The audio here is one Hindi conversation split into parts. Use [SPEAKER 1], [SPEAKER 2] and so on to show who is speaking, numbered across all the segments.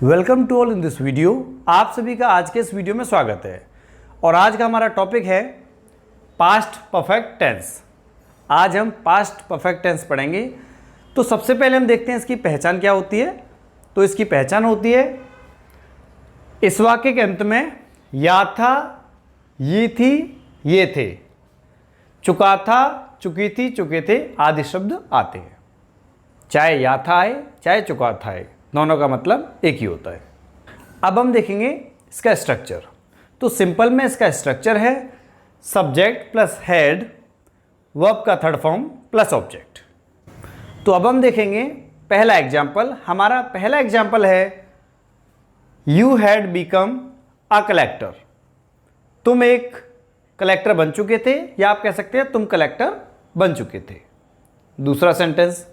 [SPEAKER 1] Welcome to all in this video. आप सभी का आज के इस वीडियो में स्वागत है और आज का हमारा टॉपिक है पास्ट परफेक्ट टेंस। आज हम पास्ट परफेक्ट टेंस पढ़ेंगे। तो सबसे पहले हम देखते हैं इसकी पहचान क्या होती है। तो इसकी पहचान होती है इस वाक्य के अंत में या था, ये थी, ये थे, चुका था, चुकी थी, चुके थे आदि शब्द आते हैं। चाहे या था आए चाहे चुका था आए, दोनों का मतलब एक ही होता है। अब हम देखेंगे इसका स्ट्रक्चर। तो सिंपल में इसका स्ट्रक्चर है सब्जेक्ट प्लस हेड, वर्ब का थर्ड फॉर्म प्लस ऑब्जेक्ट। तो अब हम देखेंगे पहला एग्जाम्पल। हमारा पहला एग्जाम्पल है you had become a collector. तुम एक कलेक्टर बन चुके थे, या आप कह सकते हैं तुम कलेक्टर बन चुके थे। दूसरा sentence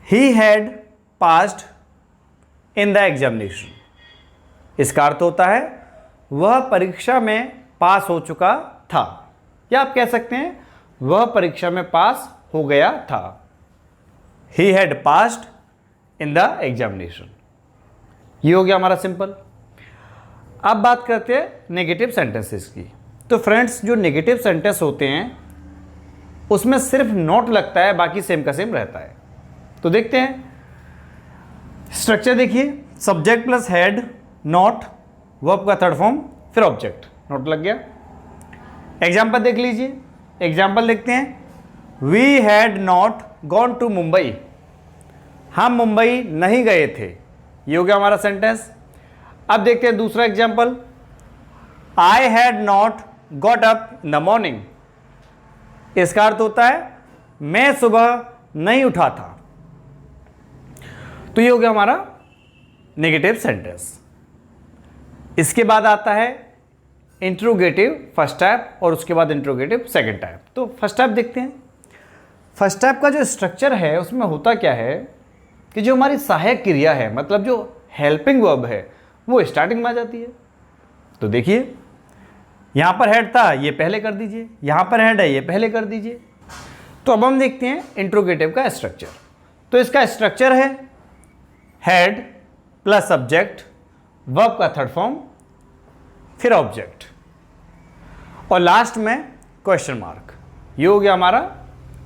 [SPEAKER 1] he had passed in the examination. इसका अर्थ होता है वह परीक्षा में पास हो चुका था, या आप कह सकते हैं वह परीक्षा में पास हो गया था। He had passed in the examination. ये हो गया हमारा सिंपल। अब बात करते हैं नेगेटिव सेंटेंसेस की। तो फ्रेंड्स, जो नेगेटिव सेंटेंस होते हैं उसमें सिर्फ नॉट लगता है, बाकी सेम का सेम रहता है। तो देखते हैं स्ट्रक्चर। देखिए subject plus had, not, verb का थर्ड फॉर्म, फिर ऑब्जेक्ट, नॉट लग गया। एग्जाम्पल देख लीजिए। एग्जाम्पल देखते हैं we had not gone to Mumbai. हम मुंबई नहीं गए थे। ये हो गया हमारा सेंटेंस। अब देखते हैं दूसरा example I had not got up in the morning. इसका अर्थ होता है मैं सुबह नहीं उठा था। तो ये हो गया हमारा नेगेटिव सेंटेंस। इसके बाद आता है इंट्रोगेटिव फर्स्ट टाइप और उसके बाद इंट्रोगेटिव सेकंड टाइप। तो फर्स्ट टाइप देखते हैं। फर्स्ट टाइप का जो स्ट्रक्चर है उसमें होता क्या है कि जो हमारी सहायक क्रिया है, मतलब जो हेल्पिंग वर्ब है, वो स्टार्टिंग में आ जाती है। तो देखिए यहां पर हेड था, ये पहले कर दीजिए, यहां पर हेड है, ये पहले कर दीजिए। तो अब हम देखते हैं इंट्रोगेटिव का स्ट्रक्चर। तो इसका स्ट्रक्चर है हेड प्लस सब्जेक्ट, वर्ब का थर्ड फॉर्म, फिर ऑब्जेक्ट और लास्ट में क्वेश्चन मार्क। ये हो गया हमारा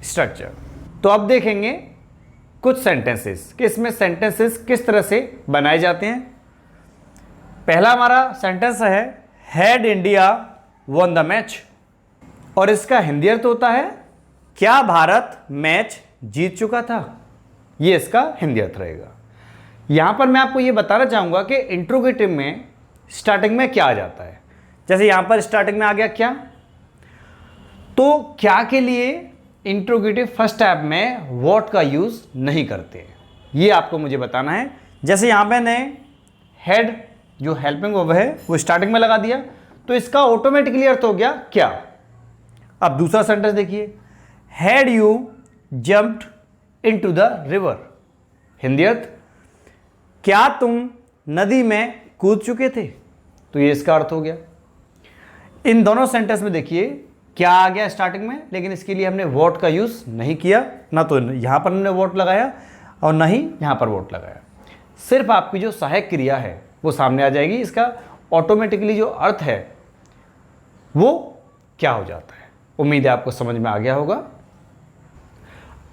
[SPEAKER 1] स्ट्रक्चर। तो अब देखेंगे कुछ सेंटेंसेस कि इसमें सेंटेंसेस किस तरह से बनाए जाते हैं। पहला हमारा सेंटेंस है had India won the match, और इसका हिंदी अर्थ होता है क्या भारत मैच जीत चुका था। ये इसका हिंदी अर्थ रहेगा। यहां पर मैं आपको ये बताना चाहूंगा कि इंट्रोगेटिव में स्टार्टिंग में क्या आ जाता है। जैसे यहां पर स्टार्टिंग में आ गया क्या, तो क्या के लिए इंट्रोगेटिव फर्स्ट टाइप में व्हाट का यूज नहीं करते, ये आपको मुझे बताना है। जैसे यहां मैंने हेड जो हेल्पिंग वर्ब है वो स्टार्टिंग में लगा दिया, तो इसका ऑटोमेटिकली अर्थ हो गया क्या। अब दूसरा सेंटेंस देखिए had you jumped into the river. Hindi अर्थ क्या तुम नदी में कूद चुके थे। तो ये इसका अर्थ हो गया। इन दोनों सेंटेंस में देखिए क्या आ गया स्टार्टिंग में, लेकिन इसके लिए हमने वॉट का यूज नहीं किया, ना तो यहां पर हमने वॉट लगाया और ना ही यहां पर वॉट लगाया। सिर्फ आपकी जो सहायक क्रिया है वो सामने आ जाएगी। इसका ऑटोमेटिकली जो अर्थ है वो क्या हो जाता है। उम्मीद है आपको समझ में आ गया होगा।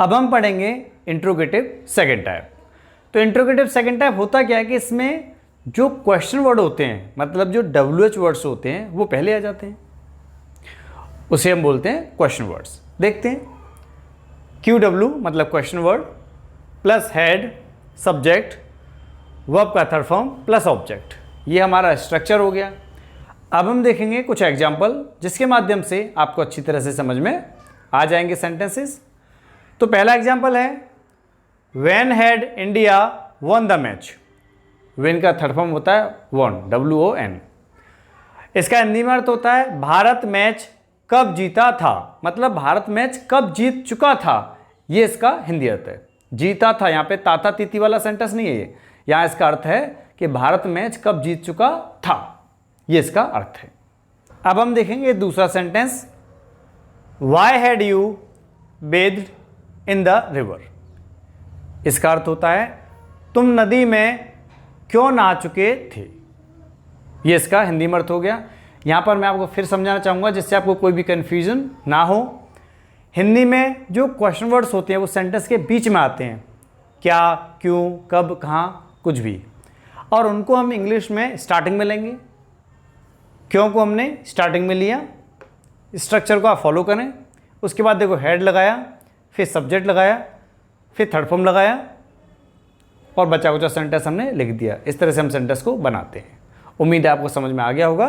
[SPEAKER 1] अब हम पढ़ेंगे इंट्रोगेटिव सेकंड टाइप। तो इंट्रोगेटिव सेकंड टाइप होता क्या है कि इसमें जो क्वेश्चन वर्ड होते हैं, मतलब जो WH वर्ड्स होते हैं, वो पहले आ जाते हैं। उसे हम बोलते हैं क्वेश्चन वर्ड्स। देखते हैं QW मतलब question word plus head, subject, verb का थर्ड फॉर्म प्लस ऑब्जेक्ट। ये हमारा स्ट्रक्चर हो गया। अब हम देखेंगे कुछ एग्जाम्पल जिसके माध्यम से आपको अच्छी तरह से समझ में आ जाएंगे सेंटेंसेस। तो पहला एग्जाम्पल है When had India won the match। Win का थर्ड फॉर्म होता है won, WON। इसका हिंदी में अर्थ होता है भारत मैच कब जीता था, मतलब भारत मैच कब जीत चुका था। ये इसका हिंदी अर्थ है। जीता था, यहाँ पे ताता तीती वाला सेंटेंस नहीं है ये। यहाँ इसका अर्थ है कि भारत मैच कब जीत चुका था, ये इसका अर्थ है। अब हम देखेंगे दूसरा sentence Why had you bathed in the river। इसका अर्थ होता है तुम नदी में क्यों नहा चुके थे। ये इसका हिंदी में अर्थ हो गया। यहाँ पर मैं आपको फिर समझाना चाहूँगा जिससे आपको कोई भी कन्फ्यूजन ना हो। हिंदी में जो क्वेश्चन वर्ड्स होते हैं वो सेंटेंस के बीच में आते हैं, क्या, क्यों, कब, कहाँ, कुछ भी, और उनको हम इंग्लिश में स्टार्टिंग में लेंगे। क्यों को हमने स्टार्टिंग में लिया, स्ट्रक्चर को आप फॉलो करें। उसके बाद देखो हेड लगाया, फिर सब्जेक्ट लगाया, फिर थर्ड फॉर्म लगाया और बचा कुचा सेंटेंस हमने लिख दिया। इस तरह से हम सेंटेंस को बनाते हैं। उम्मीद है आपको समझ में आ गया होगा।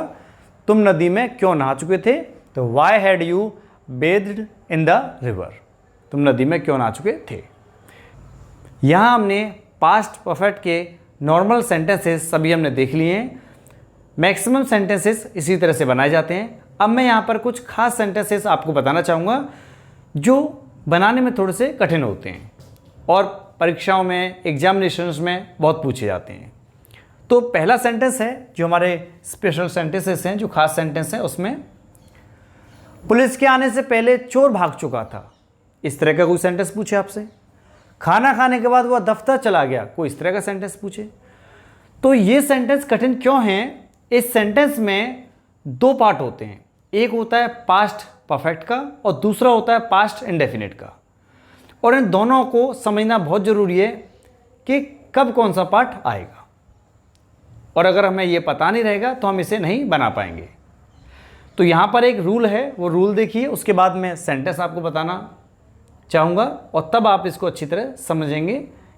[SPEAKER 1] तुम नदी में क्यों नहा चुके थे, तो why had you bathed in the river. तुम नदी में क्यों नहा चुके थे। यहाँ हमने पास्ट परफेक्ट के नॉर्मल सेंटेंसेस सभी हमने देख लिए हैं। मैक्सिमम सेंटेंसेस इसी तरह से बनाए जाते हैं। अब मैं यहाँ पर कुछ खास सेंटेंसेस आपको बताना चाहूँगा जो बनाने में थोड़े से कठिन होते हैं और परीक्षाओं में, एग्जामिनेशंस में बहुत पूछे जाते हैं। तो पहला सेंटेंस है जो हमारे स्पेशल सेंटेंसेस हैं, जो खास सेंटेंस हैं, उसमें पुलिस के आने से पहले चोर भाग चुका था। इस तरह का कोई सेंटेंस पूछे आपसे। खाना खाने के बाद वह दफ्तर चला गया, कोई इस तरह का सेंटेंस पूछे। तो ये सेंटेंस कठिन क्यों हैं? इस सेंटेंस में दो पार्ट होते हैं, एक होता है पास्ट परफेक्ट का और दूसरा होता है पास्ट इंडेफिनिट का। और इन दोनों को समझना बहुत ज़रूरी है कि कब कौन सा पार्ट आएगा, और अगर हमें ये पता नहीं रहेगा तो हम इसे नहीं बना पाएंगे। तो यहाँ पर एक रूल है, वो रूल देखिए, उसके बाद मैं सेंटेंस आपको बताना चाहूँगा और तब आप इसको अच्छी तरह समझेंगे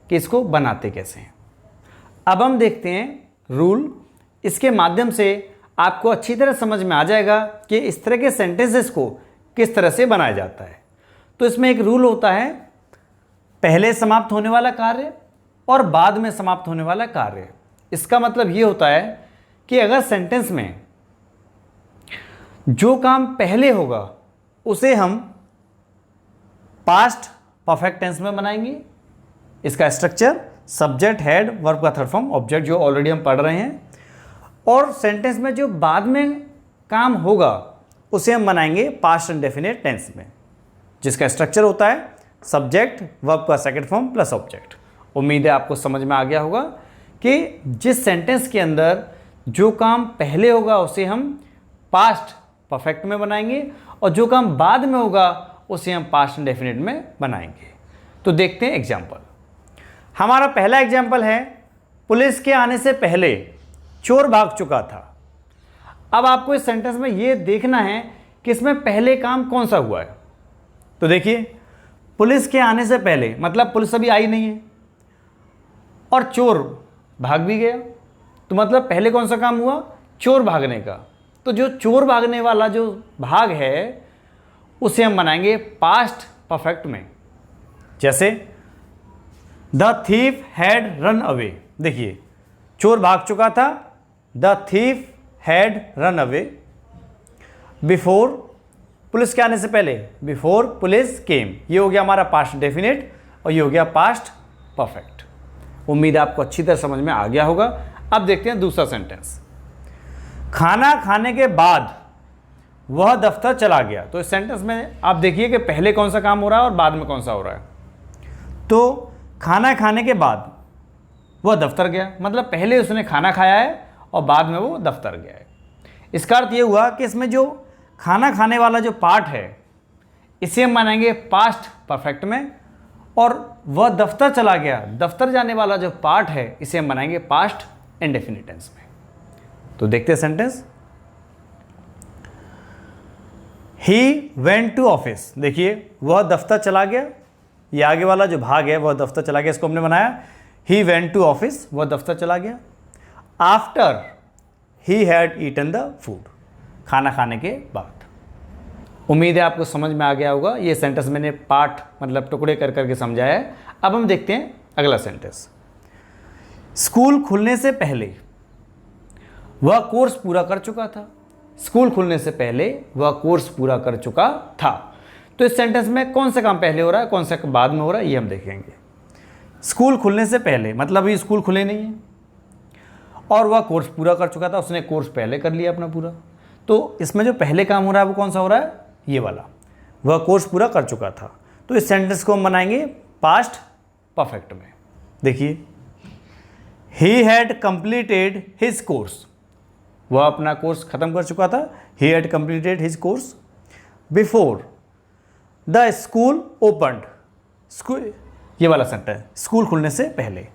[SPEAKER 1] कि इसको बनाते कैसे हैं। अब हम देखते हैं रूल। इसके माध्यम से आपको अच्छी तरह समझ में आ जाएगा कि इस तरह के सेंटेंसेस को किस तरह से बनाया जाता है। तो इसमें एक रूल होता है, पहले समाप्त होने वाला कार्य और बाद में समाप्त होने वाला कार्य। इसका मतलब ये होता है कि अगर सेंटेंस में जो काम पहले होगा उसे हम पास्ट परफेक्ट टेंस में बनाएंगे। इसका स्ट्रक्चर सब्जेक्ट, हेड, वर्ब का थर्ड फॉर्म, ऑब्जेक्ट, जो ऑलरेडी हम पढ़ रहे हैं। और सेंटेंस में जो बाद में काम होगा उसे हम बनाएंगे पास्ट इंडेफिनिट टेंस में, जिसका स्ट्रक्चर होता है सब्जेक्ट, वर्ब का सेकंड फॉर्म प्लस ऑब्जेक्ट। उम्मीद है आपको समझ में आ गया होगा कि जिस सेंटेंस के अंदर जो काम पहले होगा उसे हम पास्ट परफेक्ट में बनाएंगे और जो काम बाद में होगा उसे हम पास्ट इंडेफिनिट में बनाएंगे। तो देखते हैं एग्जाम्पल। हमारा पहला एग्जाम्पल है, पुलिस के आने से पहले चोर भाग चुका था। अब आपको इस सेंटेंस में ये देखना है कि इसमें पहले काम कौन सा हुआ है। तो देखिए, पुलिस के आने से पहले मतलब पुलिस अभी आई नहीं है और चोर भाग भी गया, तो मतलब पहले कौन सा काम हुआ, चोर भागने का। तो जो चोर भागने वाला जो भाग है उसे हम बनाएंगे पास्ट परफेक्ट में। जैसे the thief had run away. देखिए, चोर भाग चुका था, the thief had run away. Before, police के आने से पहले, बिफोर पुलिस केम। ये हो गया हमारा पास्ट डेफिनेट और ये हो गया पास्ट परफेक्ट। उम्मीद है आपको अच्छी तरह समझ में आ गया होगा। अब देखते हैं दूसरा सेंटेंस, खाना खाने के बाद वह दफ्तर चला गया। तो इस सेंटेंस में आप देखिए कि पहले कौन सा काम हो रहा है और बाद में कौन सा हो रहा है। तो खाना खाने के बाद वह दफ्तर गया, मतलब पहले उसने खाना खाया है और बाद में वो दफ्तर गया है। इसका अर्थ ये हुआ कि इसमें जो खाना खाने वाला जो पार्ट है इसे हम मानेंगे पास्ट परफेक्ट में, और वह दफ्तर चला गया, दफ्तर जाने वाला जो पार्ट है इसे हम बनाएंगे पास्ट इंडेफिनिट टेंस में। तो देखते हैं sentence, he went to office. देखिए, वह दफ्तर चला गया, ये आगे वाला जो भाग है वह दफ्तर चला गया, इसको हमने बनाया ही वेंट टू ऑफिस, वह दफ्तर चला गया। After he had eaten the food, खाना खाने के बाद। उम्मीद है आपको समझ में आ गया होगा। ये सेंटेंस मैंने पार्ट मतलब टुकड़े कर करके समझाया है। अब हम देखते हैं अगला सेंटेंस, स्कूल खुलने से पहले वह कोर्स पूरा कर चुका था। स्कूल खुलने से पहले वह कोर्स पूरा कर चुका था। तो इस सेंटेंस में कौन सा काम पहले हो रहा है, कौन सा बाद में हो रहा है, ये हम देखेंगे। स्कूल खुलने से पहले मतलब ये स्कूल खुले नहीं है और वह कोर्स पूरा कर चुका था, उसने कोर्स पहले कर लिया अपना पूरा। तो इसमें जो पहले काम हो रहा है वो कौन सा हो रहा है, ये वाला, वह कोर्स पूरा कर चुका था। तो इस सेंटेंस को हम बनाएंगे पास्ट परफेक्ट में। देखिए, he had completed his course, वह अपना कोर्स खत्म कर चुका था। He had completed his course before the school opened, school, ये वाला सेंटेंस, स्कूल खुलने से पहले,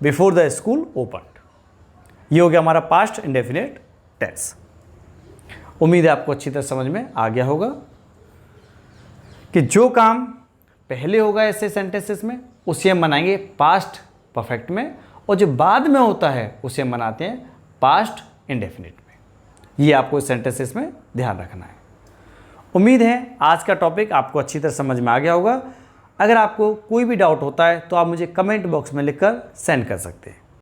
[SPEAKER 1] बिफोर द स्कूल ओपनड, ये हो गया हमारा पास्ट इंडेफिनिट टेंस। उम्मीद है आपको अच्छी तरह समझ में आ गया होगा कि जो काम पहले होगा ऐसे सेंटेंसेस में उसे हम बनाएंगे पास्ट परफेक्ट में, और जो बाद में होता है उसे हम बनाते हैं पास्ट इंडेफिनिट में। ये आपको इस सेंटेंसेस में ध्यान रखना है। उम्मीद है आज का टॉपिक आपको अच्छी तरह समझ में आ गया होगा। अगर आपको कोई भी डाउट होता है तो आप मुझे कमेंट बॉक्स में लिखकर सेंड कर सकते हैं।